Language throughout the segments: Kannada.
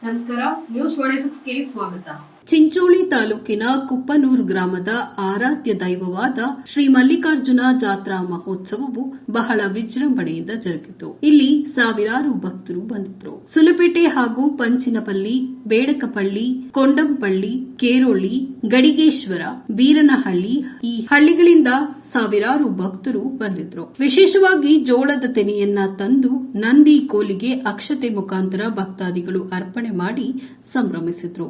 ನಮಸ್ಕಾರ, ನ್ಯೂಸ್ 46ಗೆ ಸ್ವಾಗತ. ಚಿಂಚೋಳಿ ತಾಲೂಕಿನ ಕುಪ್ಪನೂರು ಗ್ರಾಮದ ಆರಾಧ್ಯ ದೈವವಾದ ಶ್ರೀ ಮಲ್ಲಿಕಾರ್ಜುನ ಜಾತ್ರಾ ಮಹೋತ್ಸವವು ಬಹಳ ವಿಜೃಂಭಣೆಯಿಂದ ಜರುಗಿತು. ಇಲ್ಲಿ ಸಾವಿರಾರು ಭಕ್ತರು ಬಂದಿದ್ರು. ಸುಲಪೇಟೆ ಹಾಗೂ ಪಂಚಿನಪಲ್ಲಿ, ಬೇಡಕಪಳ್ಳಿ, ಕೊಂಡಂಪಳ್ಳಿ, ಕೇರೋಳಿ, ಗಡಿಗೇಶ್ವರ, ಬೀರನಹಳ್ಳಿ ಈ ಹಳ್ಳಿಗಳಿಂದ ಸಾವಿರಾರು ಭಕ್ತರು ಬಂದಿದ್ರು. ವಿಶೇಷವಾಗಿ ಜೋಳದ ತೆನೆಯನ್ನ ತಂದು ನಂದಿ ಕೋಲಿಗೆ ಅಕ್ಷತೆ ಮುಖಾಂತರ ಭಕ್ತಾದಿಗಳು ಅರ್ಪಣೆ ಮಾಡಿ ಸಂಭ್ರಮಿಸಿದ್ರು.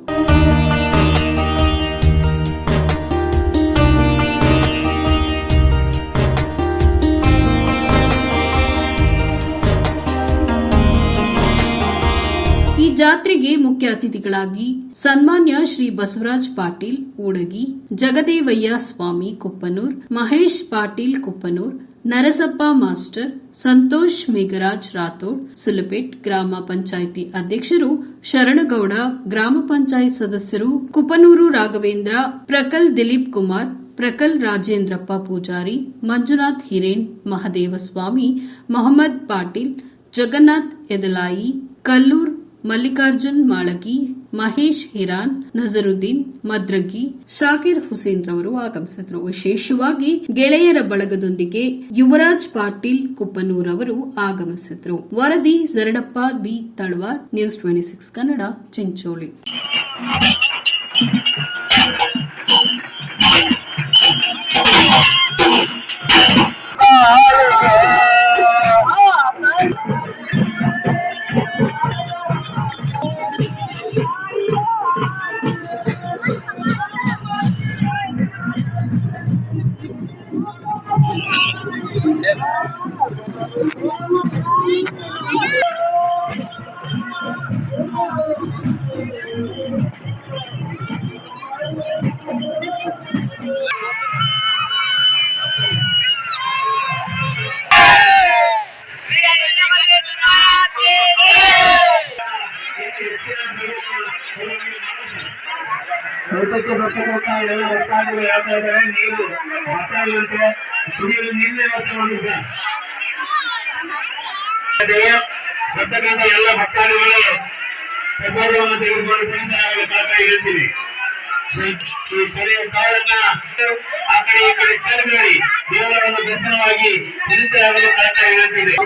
ಈ ಜಾತ್ರೆಗೆ ಮುಖ್ಯ ಅತಿಥಿಗಳಾಗಿ ಸನ್ಮಾನ್ಯ ಶ್ರೀ ಬಸವರಾಜ್ ಪಾಟೀಲ್ ಊಡಗಿ, ಜಗದೇವಯ್ಯ ಸ್ವಾಮಿ ಕುಪ್ಪನೂರ್, ಮಹೇಶ್ ಪಾಟೀಲ್ ಕುಪ್ಪನೂರ್, ನರಸಪ್ಪ ಮಾಸ್ಟರ್, ಸಂತೋಷ್ ಮೇಘರಾಜ್ ರಾಥೋಡ್, ಸುಲಪೇಟ್ ಗ್ರಾಮ ಪಂಚಾಯಿತಿ ಅಧ್ಯಕ್ಷರು, ಶರಣಗೌಡ ಗ್ರಾಮ ಪಂಚಾಯತ್ ಸದಸ್ಯರು, ಕುಪ್ಪನೂರು ರಾಘವೇಂದ್ರ, ಪ್ರಕಲ್ ದಿಲೀಪ್ ಕುಮಾರ್, ಪ್ರಕಲ್ ರಾಜೇಂದ್ರಪ್ಪ ಪೂಜಾರಿ, ಮಂಜುನಾಥ್ ಹಿರೇನ್, ಮಹದೇವಸ್ವಾಮಿ, ಮೊಹಮ್ಮದ್ ಪಾಟೀಲ್, ಜಗನ್ನಾಥ್ ಎದಲಾಯಿ, ಕಲ್ಲೂರ್ ಮಲ್ಲಿಕಾರ್ಜುನ್ ಮಾಳಗಿ, ಮಹೇಶ್ ಹಿರಾನ್, ನಜರುದ್ದೀನ್ ಮದ್ರಗಿ, ಶಾಕಿರ್ ಹುಸೇನ್ ರವರು ಆಗಮಿಸಿದರು. ವಿಶೇಷವಾಗಿ ಗೆಳೆಯರ ಬಳಗದೊಂದಿಗೆ ಯುವರಾಜ್ ಪಾಟೀಲ್ ಕುಪ್ಪನೂರ್ ಅವರು ಆಗಮಿಸಿದರು. ವರದಿ ಜರಡಪ್ಪ ಬಿ ತಳವಾರ್, ನ್ಯೂಸ್ 26 ಕನ್ನಡ, ಚಿಂಚೋಳಿ. ಊಟಕ್ಕೆ ಬರ್ತಕ್ಕಂಥ ಎಲ್ಲ ಭಕ್ತಾದಿಗಳು ಹೇಳ್ತಾ ಇದ್ದಾರೆ, ನೀವು ಭಕ್ತಾದಿಗಳಂತೆ ಕುಡಿಯಲು ನೀರೇ ಬರ್ತಕ್ಕಂಥ ಬರ್ತಕ್ಕಂಥ ಎಲ್ಲ ಭಕ್ತಾದಿಗಳು ಪ್ರಸಾದವನ್ನು ತೆಗೆದುಕೊಂಡು ಪುನೀತರಾಗಲು ಕಾಯ್ತಾ ಹೇಳ್ತೀವಿ. ಈ ಕಡೆಯ ಕಾಲನ್ನ ಆ ಕಡೆ ಈ ಕಡೆ ಚೆಲ್ ಮಾಡಿ ದೇವರನ್ನು ದರ್ಶನವಾಗಿ ಪುನೀತರಾಗಲು ಕಾಯ್ತಾ ಹೇಳ್ತೀವಿ.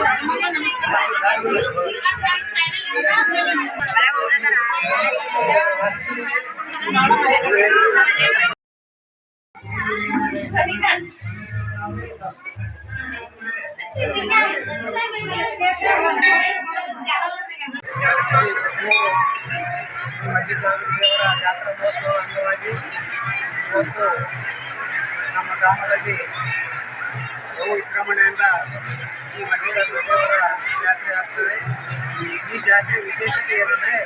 ದೇವರ ಜಾತ್ರಾ ಮಹೋತ್ಸವ ಅಂಗವಾಗಿ ಇವತ್ತು ನಮ್ಮ ಗ್ರಾಮದಲ್ಲಿ ಬಹು ವಿಜೃಂಭಣೆಯಿಂದ ಈ ಮಲ್ಲಿಕಾರ್ಜುನ ದೇವರ ಜಾತ್ರೆ ಆಗ್ತದೆ. ಈ ಜಾತ್ರೆ ವಿಶೇಷತೆ ಏನಂದರೆ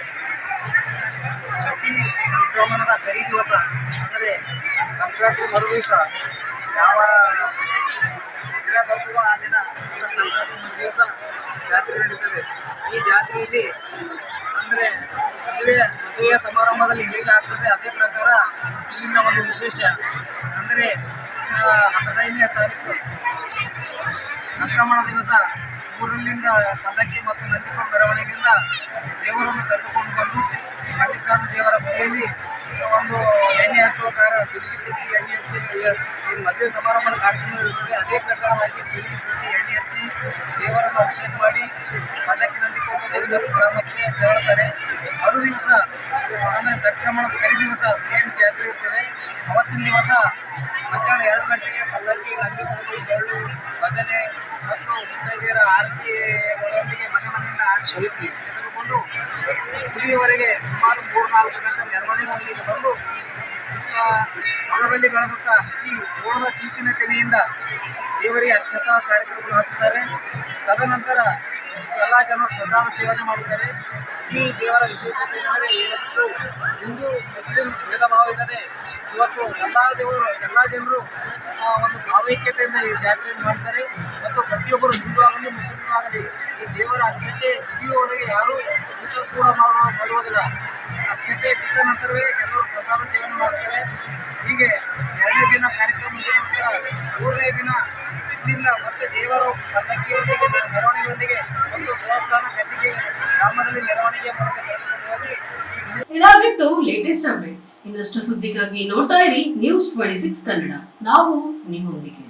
ಪ್ರತಿ ಸಂಕ್ರಮಣದ ಕರಿ ದಿವಸ ಅಂದರೆ ಸಂಕ್ರಾಂತಿ ಮರುದಿವಸ ಯಾವ ದಿನ ಬರ್ತದೋ ಆ ದಿನ ಸಂಕ್ರಾಂತಿ ಮರುದಿವಸ ಜಾತ್ರೆ ನಡೀತದೆ. ಈ ಜಾತ್ರೆಯಲ್ಲಿ ಅಂದರೆ ಮದುವೆಯ ಸಮಾರಂಭದಲ್ಲಿ ಹೇಗೆ ಆಗ್ತದೆ ಅದೇ ಪ್ರಕಾರ ಇಲ್ಲಿನ ಒಂದು ವಿಶೇಷ ಅಂದರೆ 15ನೇ ತಾರೀಕು ಸಂಕ್ರಮಣ ದಿವಸ ಊರಲ್ಲಿಂದ ಪಲ್ಲಕ್ಕಿ ಮತ್ತು ನಂದಿಕೋಲ್ ಮೆರವಣಿಗೆಯಿಂದ ದೇವರನ್ನು ಕರೆದುಕೊಂಡು ಬಂದು ಮಲ್ಲಿಕಾರ್ಜುನ ದೇವರ ಬಳಿಯಲ್ಲಿ ಒಂದು ಎಣ್ಣೆ ಹಚ್ಚುವ ಸುರುಗಿ ಎಣ್ಣೆ ಹಚ್ಚಿ ಈ ಮದುವೆ ಸಮಾರಂಭದ ಕಾರ್ಯಕ್ರಮ ಇರುತ್ತದೆ. ಅದೇ ಪ್ರಕಾರವಾಗಿ ಸುರುಗಿ ಎಣ್ಣೆ ಹಚ್ಚಿ ದೇವರನ್ನು ಅಭಿಷೇಕ ಮಾಡಿ ಪಲ್ಲಕ್ಕಿ ನಂದಿಕೋಲ್ ಗ್ರಾಮಕ್ಕೆ ತೆರಳುತ್ತಾರೆ. ಮರು ದಿವಸ ಅಂದರೆ ಸಂಕ್ರಮಣದ ಕರಿ ದಿವಸ ಏನು ಜಾತ್ರೆ ಇರ್ತದೆ. ಅವತ್ತಿನ ದಿವಸ ಮಧ್ಯಾಹ್ನ 2 ಗಂಟೆಗೆ ಪಲ್ಲಕ್ಕಿ ನಂದಿಕೋಲು ಡೊಳ್ಳು ಭಜನೆ ಮತ್ತು ಮುತ್ತೈದೆಯರ ಆರತಿ ಒಳಗೊಂಡಿಗೆ ಮನೆ ಮನೆಯಿಂದ ಆರತಿ ತೆಗೆದುಕೊಂಡು ಇಲ್ಲಿಯವರೆಗೆ ಸುಮಾರು 3-4 ಗಂಟೆ ಮೆರವಣಿಗೆಯೊಂದಿಗೆ ಬಂದು ಹೊಲದಲ್ಲಿ ಬೆಳೆದಂಥ ಹಸಿ ಜೋಳದ ಸೀತಿನ ತೆನೆಯಿಂದ ದೇವರಿಗೆ ಅಕ್ಷತಾ ಕಾರ್ಯಕ್ರಮಗಳು ಹಾಕುತ್ತಾರೆ. ತದನಂತರ ಎಲ್ಲ ಜನರು ಪ್ರಸಾದ ಸೇವನೆ ಮಾಡುತ್ತಾರೆ. ಈ ದೇವರ ವಿಶೇಷತೆ ಏನೆಂದರೆ ಇವತ್ತು ಹಿಂದೂ ಮುಸ್ಲಿಂ ಭೇದ ಭಾವ ಇಲ್ಲದೆ ಇವತ್ತು ಎಲ್ಲ ಜನರು ಒಂದು ಭಾವೈಕ್ಯತೆಯಿಂದ ಈ ಜಾತ್ರೆಯನ್ನು ಮಾಡ್ತಾರೆ. ಮತ್ತು ಪ್ರತಿಯೊಬ್ಬರು ಹಿಂದೂ ಆಗಲಿ ಮುಸ್ಲಿಂ ಆಗಲಿ ಈ ದೇವರ ಅಕ್ಷತೆ ಮುಗಿಯುವವರೆಗೆ ಯಾರೂ ಊಟ ಕೂಡ ಮಾಡುವುದಿಲ್ಲ. ಅಕ್ಷತೆ ಬಿಟ್ಟ ನಂತರವೇ ಎಲ್ಲರೂ ಪ್ರಸಾದ ಸೇವನೆ ಮಾಡ್ತಾರೆ. ಹೀಗೆ 2ನೇ ದಿನ ಕಾರ್ಯಕ್ರಮ ಮುಗಿದ ನಂತರ 3ನೇ ದಿನ ಇಲ್ಲಿಂದ ಮತ್ತೆ ದೇವರು ಪಲ್ಲಕ್ಕಿಯೊಂದಿಗೆ ಮೆರವಣಿಗೆಯೊಂದಿಗೆ ಒಂದು ಸ್ವಸ್ಥಾನ ಗದ್ದಿಗೆ ಗ್ರಾಮದಲ್ಲಿ ಮೆರವಣಿಗೆ ಮೂಲಕ ತೆಗೆದುಕೊಂಡು ಹೋಗಿ ಇದಾಗಿತ್ತು ಲೇಟೆಸ್ಟ್ ಅಪ್ಡೇಟ್ಸ್. ಇನ್ನಷ್ಟು ಸುದ್ದಿಗಾಗಿ ನೋಡ್ತಾ ಇರಿ ನ್ಯೂಸ್ 26 ಕನ್ನಡ. ನಾವು ನಿಮ್ಮೊಂದಿಗೆ.